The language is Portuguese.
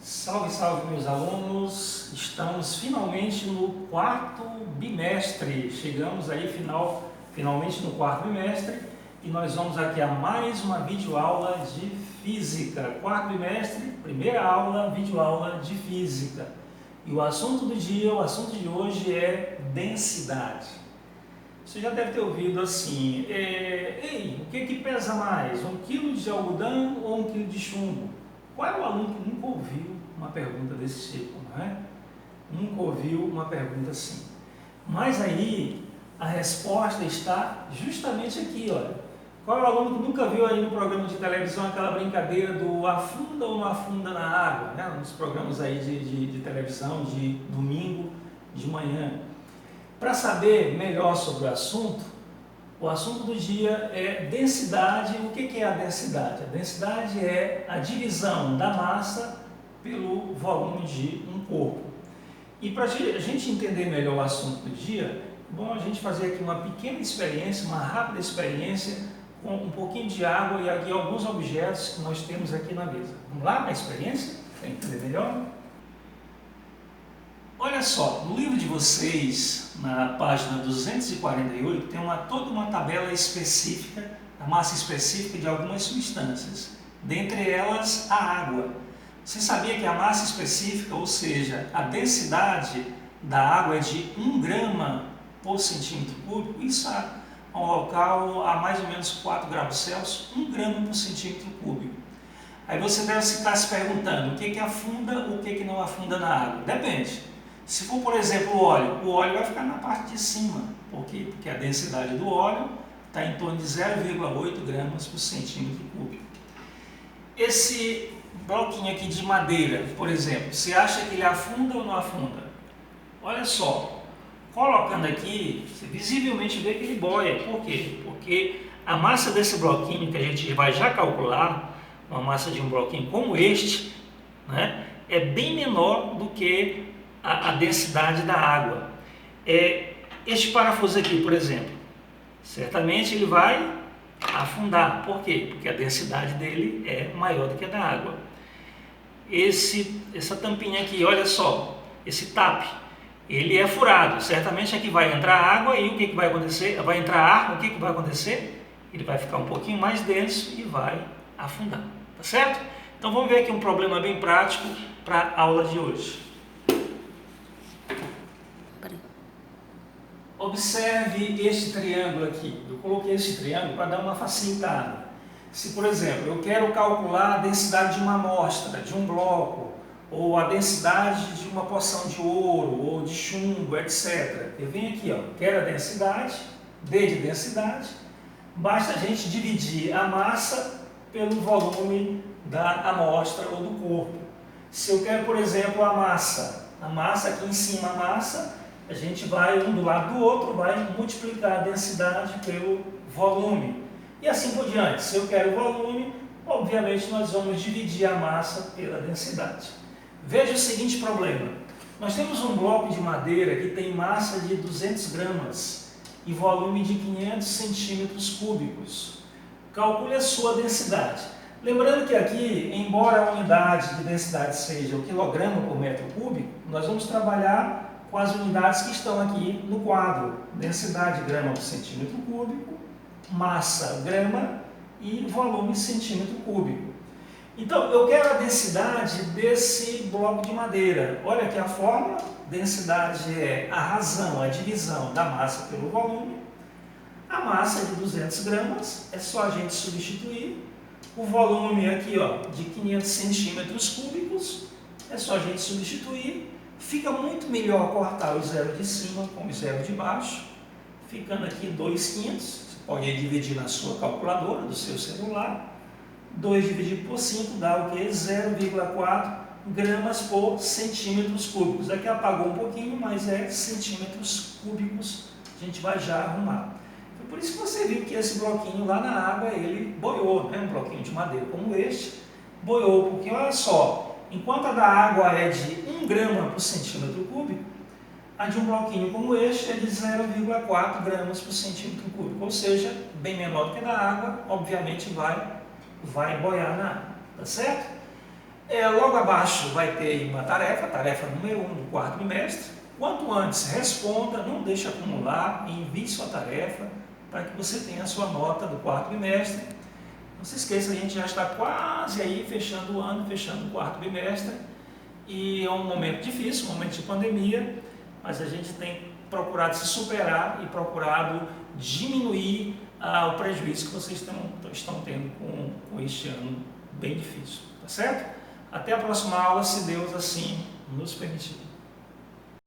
Salve, salve, meus alunos! Estamos finalmente no quarto bimestre. Chegamos aí finalmente no quarto bimestre e nós vamos aqui a mais uma videoaula de física. Quarto bimestre, primeira aula, videoaula de física. E o assunto do dia, o assunto de hoje é densidade. Você já deve ter ouvido assim, ei, o que pesa mais, 1 quilo de algodão ou 1 quilo de chumbo? Qual é o aluno que nunca ouviu uma pergunta desse tipo, não é? Nunca ouviu uma pergunta assim. Mas aí, a resposta está justamente aqui, olha. Qual é o aluno que nunca viu aí no programa de televisão aquela brincadeira do afunda ou não afunda na água, né? Nos programas aí de televisão de domingo de manhã. Para saber melhor sobre o assunto do dia é densidade. O que é a densidade? A densidade é a divisão da massa pelo volume de um corpo. E para a gente entender melhor o assunto do dia, é bom a gente fazer aqui uma pequena experiência, uma rápida experiência com um pouquinho de água e aqui alguns objetos que nós temos aqui na mesa. Vamos lá na experiência? Para entender melhor? Olha só, no livro de vocês, na página 248, tem toda uma tabela específica, a massa específica de algumas substâncias, dentre elas a água. Você sabia que a massa específica, ou seja, a densidade da água é de 1 grama por centímetro cúbico? Isso a um local a mais ou menos 4 graus Celsius, 1 grama por centímetro cúbico. Aí você deve estar se perguntando o que afunda, o que não afunda na água. Depende. Se for, por exemplo, o óleo vai ficar na parte de cima. Por quê? Porque a densidade do óleo está em torno de 0,8 gramas por centímetro cúbico. Esse bloquinho aqui de madeira, por exemplo, você acha que ele afunda ou não afunda? Olha só, colocando aqui, você visivelmente vê que ele boia. Por quê? Porque a massa desse bloquinho, que a gente vai já calcular, uma massa de um bloquinho como este, né, é bem menor do que a densidade da água. Este parafuso aqui, por exemplo, certamente ele vai afundar. Por quê? Porque a densidade dele é maior do que a da água. Essa tampinha aqui, olha só, esse TAP, ele é furado. Certamente aqui vai entrar água e o que vai acontecer? Vai entrar ar, o que vai acontecer? Ele vai ficar um pouquinho mais denso e vai afundar. Tá certo? Então vamos ver aqui um problema bem prático para a aula de hoje. Observe este triângulo aqui. Eu coloquei esse triângulo para dar uma facilitada. Se, por exemplo, eu quero calcular a densidade de uma amostra, de um bloco, ou a densidade de uma porção de ouro, ou de chumbo, etc. Eu venho aqui, quero a densidade, D de densidade, basta a gente dividir a massa pelo volume da amostra ou do corpo. Se eu quero, por exemplo, a massa aqui em cima, a massa, a gente vai, um do lado do outro, vai multiplicar a densidade pelo volume. E assim por diante. Se eu quero o volume, obviamente nós vamos dividir a massa pela densidade. Veja o seguinte problema. Nós temos um bloco de madeira que tem massa de 200 gramas e volume de 500 centímetros cúbicos. Calcule a sua densidade. Lembrando que aqui, embora a unidade de densidade seja o quilograma por metro cúbico, nós vamos trabalhar com as unidades que estão aqui no quadro. Densidade grama por centímetro cúbico, massa grama e volume centímetro cúbico. Então, eu quero a densidade desse bloco de madeira. Olha aqui a fórmula. Densidade é a razão, a divisão da massa pelo volume. A massa de 200 gramas, é só a gente substituir. O volume aqui, de 500 centímetros cúbicos, é só a gente substituir. Fica muito melhor cortar o zero de cima com o zero de baixo, ficando aqui 2/500. Você pode dividir na sua calculadora do seu celular. 2 dividido por 5 dá o quê? 0,4 gramas por centímetros cúbicos. Aqui apagou um pouquinho, mas é centímetros cúbicos. A gente vai já arrumar. Então, por isso que você viu que esse bloquinho lá na água, ele boiou, né? Um bloquinho de madeira como este, boiou, porque olha só, enquanto a da água é de 1 grama por centímetro cúbico, a de um bloquinho como este é de 0,4 gramas por centímetro cúbico, ou seja, bem menor do que a da água, obviamente vai boiar na água, tá certo? Logo abaixo vai ter aí uma tarefa, tarefa número 1 do quarto bimestre. Quanto antes responda, não deixe acumular, envie sua tarefa para que você tenha a sua nota do quarto bimestre. Não se esqueça, a gente já está quase aí fechando o ano, fechando o quarto bimestre, e é um momento difícil, um momento de pandemia, mas a gente tem procurado se superar e procurado diminuir o prejuízo que vocês estão tendo com este ano bem difícil, tá certo? Até a próxima aula, se Deus assim nos permitir.